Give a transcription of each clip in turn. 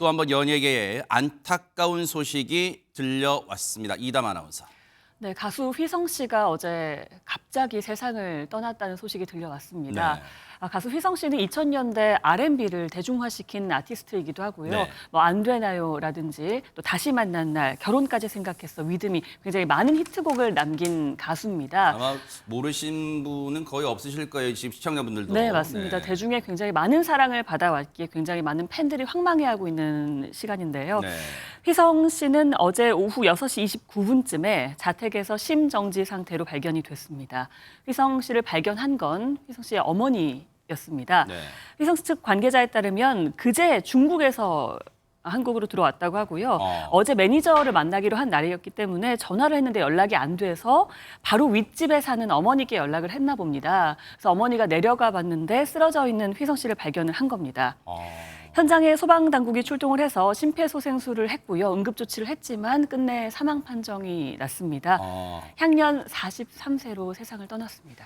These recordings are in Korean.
또 한 번 연예계에 안타까운 소식이 들려왔습니다. 이담 아나운서. 네, 가수 휘성 씨가 어제 갑자기 세상을 떠났다는 소식이 들려왔습니다. 네. 가수 휘성 씨는 2000년대 R&B를 대중화시킨 아티스트이기도 하고요. 네. 뭐 안 되나요라든지 또 다시 만난 날, 결혼까지 생각했어, 믿음이 굉장히 많은 히트곡을 남긴 가수입니다. 아마 모르신 분은 거의 없으실 거예요. 지금 시청자분들도. 네, 맞습니다. 네. 대중의 굉장히 많은 사랑을 받아왔기에 굉장히 많은 팬들이 황망해하고 있는 시간인데요. 네. 휘성 씨는 어제 오후 6시 29분쯤에 자택에서 심정지 상태로 발견이 됐습니다. 휘성 씨를 발견한 건 휘성 씨의 어머니였습니다. 네. 휘성 씨 측 관계자에 따르면 그제 중국에서 한국으로 들어왔다고 하고요. 어제 매니저를 만나기로 한 날이었기 때문에 전화를 했는데 연락이 안 돼서 바로 윗집에 사는 어머니께 연락을 했나 봅니다. 그래서 어머니가 내려가 봤는데 쓰러져 있는 휘성 씨를 발견을 한 겁니다. 현장에 소방당국이 출동을 해서 심폐소생술을 했고요. 응급조치를 했지만 끝내 사망 판정이 났습니다. 향년 43세로 세상을 떠났습니다.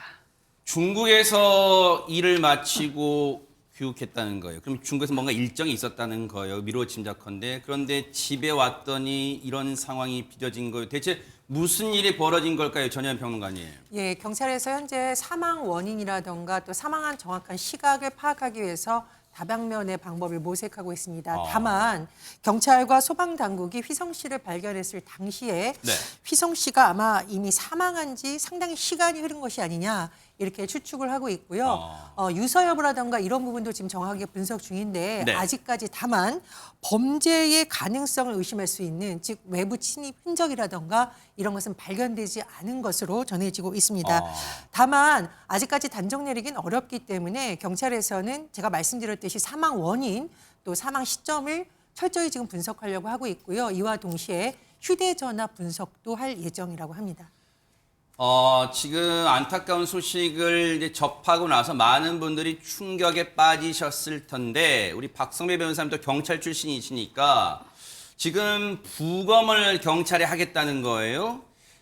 중국에서 일을 마치고 귀국했다는 거예요. 그럼 중국에서 뭔가 일정이 있었다는 거예요. 미루어 짐작컨대. 그런데 집에 왔더니 이런 상황이 빚어진 거예요. 대체 무슨 일이 벌어진 걸까요? 전현 평론가님. 예, 경찰에서 현재 사망 원인이라던가 또 사망한 정확한 시각을 파악하기 위해서 다방면의 방법을 모색하고 있습니다. 다만 경찰과 소방당국이 휘성 씨를 발견했을 당시에 네. 휘성 씨가 아마 이미 사망한 지 상당히 시간이 흐른 것이 아니냐 이렇게 추측을 하고 있고요. 유서 여부라던가 이런 부분도 지금 정확하게 분석 중인데 네. 아직까지 다만 범죄의 가능성을 의심할 수 있는 즉 외부 침입 흔적이라던가 이런 것은 발견되지 않은 것으로 전해지고 있습니다. 다만 아직까지 단정 내리긴 어렵기 때문에 경찰에서는 제가 말씀드렸듯이 사망 원인 또 사망 시점을 철저히 지금 분석하려고 하고 있고요. 이와 동시에 휴대전화 분석도 할 예정이라고 합니다. 지금 안타까운 소식을 이제 접하고 나서 많은 분들이 충격에 빠지셨을 텐데, 우리 박성배 변호사님도 경찰 출신이시니까 지금 부검을 경찰이 하겠다는 거예요?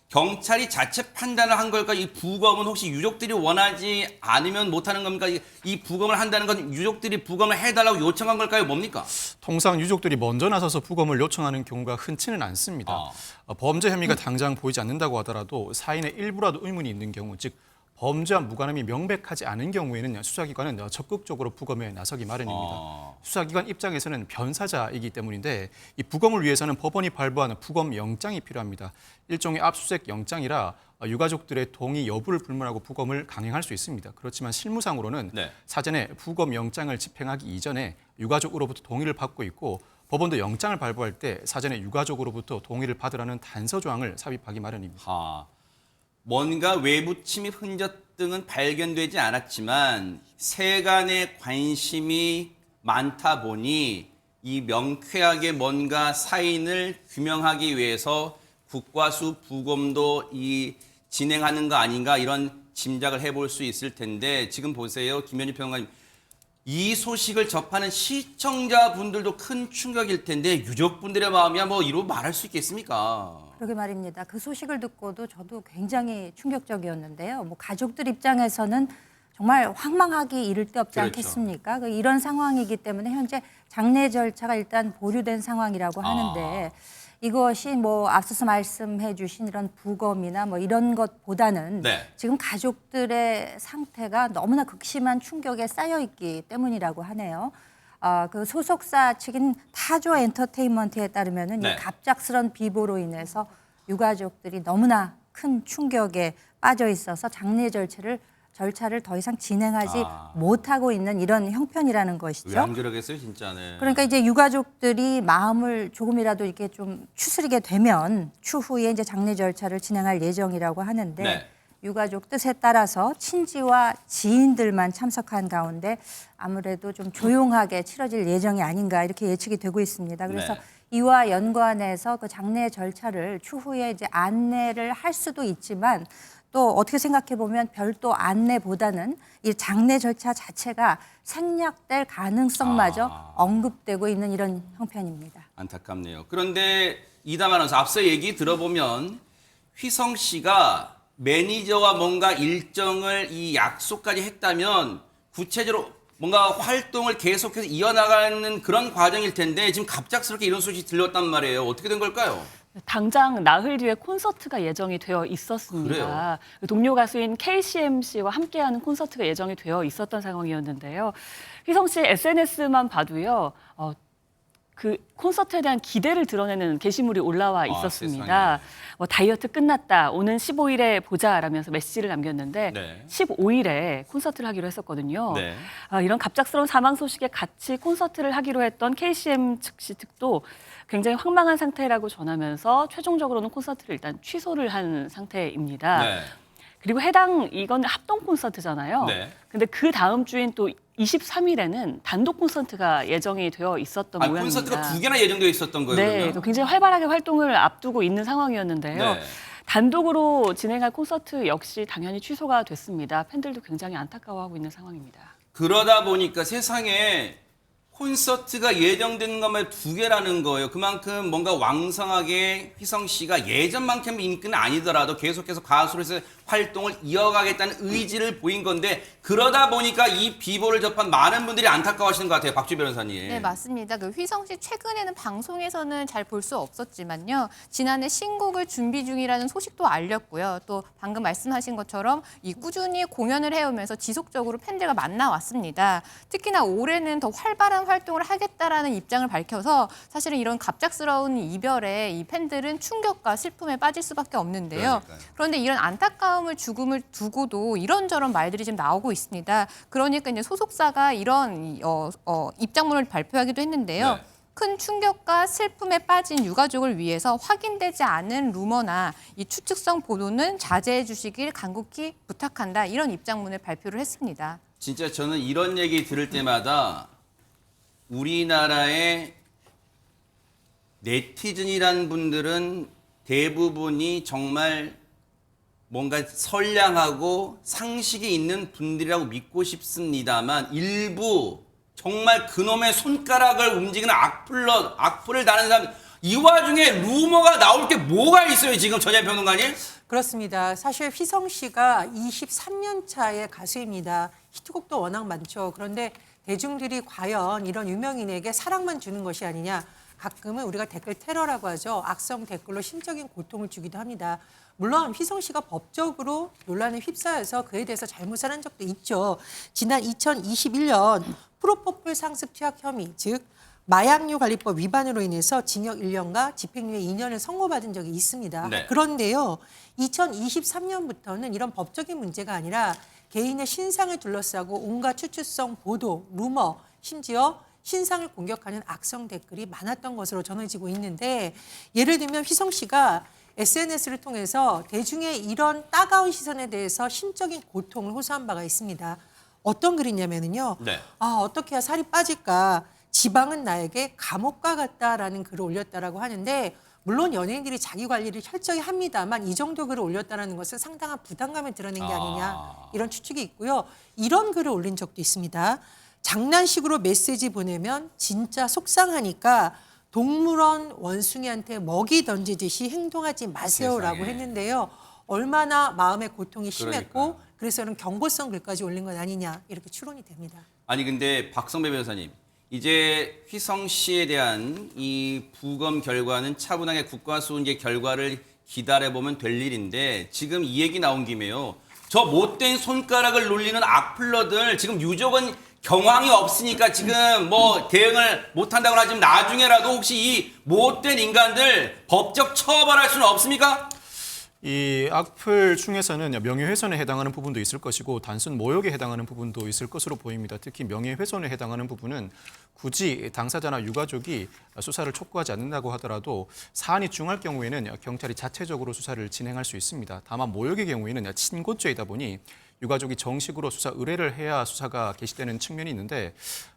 경찰이 자체 판단을 한 걸까? 이 부검은 혹시 유족들이 원하지 않으면 못하는 겁니까? 이 부검을 한다는 건 유족들이 부검을 해달라고 요청한 걸까요? 뭡니까? 통상 유족들이 먼저 나서서 부검을 요청하는 경우가 흔치는 않습니다. 범죄 혐의가 당장 보이지 않는다고 하더라도 사인의 일부라도 의문이 있는 경우, 즉 범죄와 무관함이 명백하지 않은 경우에는 수사기관은 적극적으로 부검에 나서기 마련입니다. 수사기관 입장에서는 변사자이기 때문인데 이 부검을 위해서는 법원이 발부하는 부검 영장이 필요합니다. 일종의 압수수색 영장이라 유가족들의 동의 여부를 불문하고 부검을 강행할 수 있습니다. 그렇지만 실무상으로는 사전에 부검 영장을 집행하기 이전에 유가족으로부터 동의를 받고 있고 법원도 영장을 발부할 때 사전에 유가족으로부터 동의를 받으라는 단서 조항을 삽입하기 마련입니다. 뭔가 외부 침입 흔적 등은 발견되지 않았지만 세간의 관심이 많다 보니 이 명쾌하게 뭔가 사인을 규명하기 위해서 국과수 부검도 진행하는 거 아닌가 이런 짐작을 해볼 수 있을 텐데, 지금 보세요. 김현희 평론가님. 이 소식을 접하는 시청자분들도 큰 충격일 텐데 유족분들의 마음이야 뭐 이로 말할 수 있겠습니까? 그러게 말입니다. 그 소식을 듣고도 저도 굉장히 충격적이었는데요. 뭐 가족들 입장에서는 정말 황망하기 이를 데 없지 않겠습니까? 이런 상황이기 때문에 현재 장례 절차가 일단 보류된 상황이라고 하는데 이것이 뭐 앞서서 말씀해 주신 이런 부검이나 뭐 이런 것보다는 지금 가족들의 상태가 너무나 극심한 충격에 쌓여 있기 때문이라고 하네요. 그 소속사 측인 타조 엔터테인먼트에 따르면은 이 갑작스런 비보로 인해서 유가족들이 너무나 큰 충격에 빠져 있어서 장례 절차를 더 이상 진행하지 못하고 있는 이런 형편이라는 것이죠. 왜 안 그러겠어요, 진짜네. 그러니까 이제 유가족들이 마음을 조금이라도 이렇게 좀 추스리게 되면 추후에 이제 장례 절차를 진행할 예정이라고 하는데 유가족 뜻에 따라서 친지와 지인들만 참석한 가운데 아무래도 좀 조용하게 치러질 예정이 아닌가 이렇게 예측이 되고 있습니다. 그래서 이와 연관해서 그 장례 절차를 추후에 이제 안내를 할 수도 있지만 또 어떻게 생각해 보면 별도 안내보다는 이 장례 절차 자체가 생략될 가능성마저 언급되고 있는 이런 형편입니다. 안타깝네요. 그런데 이담 아나운서 앞서 얘기 들어보면 휘성 씨가 매니저와 뭔가 일정을 이 약속까지 했다면 구체적으로 뭔가 활동을 계속해서 이어나가는 그런 과정일 텐데 지금 갑작스럽게 이런 소식이 들렸단 말이에요. 어떻게 된 걸까요? 당장 나흘 뒤에 콘서트가 예정이 되어 있었습니다. 그래요? 동료 가수인 KCMC와 함께하는 콘서트가 예정이 되어 있었던 상황이었는데요. 휘성 씨 SNS만 봐도요. 그 콘서트에 대한 기대를 드러내는 게시물이 올라와 있었습니다. 다이어트 끝났다. 오는 15일에 보자라면서 메시지를 남겼는데 네. 15일에 콘서트를 하기로 했었거든요. 네. 이런 갑작스러운 사망 소식에 같이 콘서트를 하기로 했던 KCM 측도 굉장히 황망한 상태라고 전하면서 최종적으로는 콘서트를 일단 취소를 한 상태입니다. 네. 그리고 이건 합동 콘서트잖아요. 네. 근데 그 다음 주인 또 23일에는 단독 콘서트가 예정이 되어 있었던 모양입니다. 콘서트가 2개나 예정되어 있었던 거예요. 네, 그러면? 굉장히 활발하게 활동을 앞두고 있는 상황이었는데요. 네. 단독으로 진행할 콘서트 역시 당연히 취소가 됐습니다. 팬들도 굉장히 안타까워하고 있는 상황입니다. 그러다 보니까 세상에 콘서트가 예정된 것만 2개라는 거예요. 그만큼 뭔가 왕성하게 휘성 씨가 예전만큼 인기는 아니더라도 계속해서 가수로서 활동을 이어가겠다는 의지를 보인 건데 그러다 보니까 이 비보를 접한 많은 분들이 안타까워하시는 것 같아요. 박주 변호사님. 네, 맞습니다. 그 휘성 씨 최근에는 방송에서는 잘 볼 수 없었지만요. 지난해 신곡을 준비 중이라는 소식도 알렸고요. 또 방금 말씀하신 것처럼 이 꾸준히 공연을 해오면서 지속적으로 팬들과 만나왔습니다. 특히나 올해는 더 활발한 활동을 하겠다라는 입장을 밝혀서 사실은 이런 갑작스러운 이별에 이 팬들은 충격과 슬픔에 빠질 수밖에 없는데요. 그러니까요. 그런데 이런 안타까움을 죽음을 두고도 이런저런 말들이 지금 나오고 있습니다. 그러니까 이제 소속사가 이런 입장문을 발표하기도 했는데요. 네. 큰 충격과 슬픔에 빠진 유가족을 위해서 확인되지 않은 루머나 이 추측성 보도는 자제해 주시길 간곡히 부탁한다. 이런 입장문을 발표를 했습니다. 진짜 저는 이런 얘기 들을 때마다 우리나라의 네티즌이란 분들은 대부분이 정말 뭔가 선량하고 상식이 있는 분들이라고 믿고 싶습니다만 일부 정말 그놈의 손가락을 움직이는 악플을 다는 사람 이 와중에 루머가 나올 게 뭐가 있어요 지금 전현 평론가님? 그렇습니다. 사실 휘성 씨가 23년 차의 가수입니다. 히트곡도 워낙 많죠. 그런데 대중들이 과연 이런 유명인에게 사랑만 주는 것이 아니냐. 가끔은 우리가 댓글 테러라고 하죠. 악성 댓글로 심적인 고통을 주기도 합니다. 물론 휘성 씨가 법적으로 논란에 휩싸여서 그에 대해서 잘못을 한 적도 있죠. 지난 2021년 프로포폴 상습 투약 혐의, 즉 마약류 관리법 위반으로 인해서 징역 1년과 집행유예 2년을 선고받은 적이 있습니다. 네. 그런데요, 2023년부터는 이런 법적인 문제가 아니라 개인의 신상을 둘러싸고 온갖 추측성 보도, 루머, 심지어 신상을 공격하는 악성 댓글이 많았던 것으로 전해지고 있는데 예를 들면 휘성 씨가 SNS를 통해서 대중의 이런 따가운 시선에 대해서 심적인 고통을 호소한 바가 있습니다. 어떤 글이냐면요. 네. 어떻게 해야 살이 빠질까? 지방은 나에게 감옥과 같다라는 글을 올렸다라고 하는데 물론 연예인들이 자기 관리를 철저히 합니다만 이 정도 글을 올렸다는 것은 상당한 부담감을 드러낸 게 아니냐 이런 추측이 있고요. 이런 글을 올린 적도 있습니다. 장난식으로 메시지 보내면 진짜 속상하니까 동물원 원숭이한테 먹이 던지듯이 행동하지 마세요라고 세상에. 했는데요. 얼마나 마음의 고통이 심했고 그러니까요. 그래서는 경고성 글까지 올린 건 아니냐 이렇게 추론이 됩니다. 아니 근데 박성배 변호사님 이제 휘성 씨에 대한 이 부검 결과는 차분하게 국가수훈제 결과를 기다려보면 될 일인데 지금 이 얘기 나온 김에요. 저 못된 손가락을 놀리는 악플러들 지금 유족은 경황이 없으니까 지금 뭐 대응을 못한다고 하지만 나중에라도 혹시 이 못된 인간들 법적 처벌할 수는 없습니까? 이 악플 중에서는 명예훼손에 해당하는 부분도 있을 것이고 단순 모욕에 해당하는 부분도 있을 것으로 보입니다. 특히 명예훼손에 해당하는 부분은 굳이 당사자나 유가족이 수사를 촉구하지 않는다고 하더라도 사안이 중할 경우에는 경찰이 자체적으로 수사를 진행할 수 있습니다. 다만 모욕의 경우에는 친고죄이다 보니 유가족이 정식으로 수사 의뢰를 해야 수사가 개시되는 측면이 있는데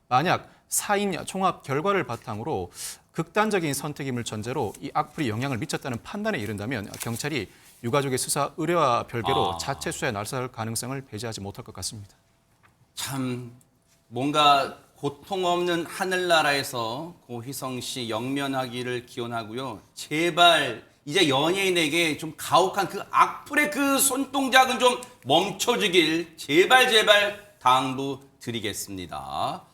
만약 사인 총합 결과를 바탕으로 극단적인 선택임을 전제로 이 악플이 영향을 미쳤다는 판단에 이른다면 경찰이 유가족의 수사 의뢰와 별개로 자체 수사에 나설 가능성을 배제하지 못할 것 같습니다. 참 뭔가 고통 없는 하늘나라에서 고희성 씨 영면하기를 기원하고요. 제발 이제 연예인에게 좀 가혹한 그 악플의 그 손동작은 좀 멈춰주길 제발 당부 드리겠습니다.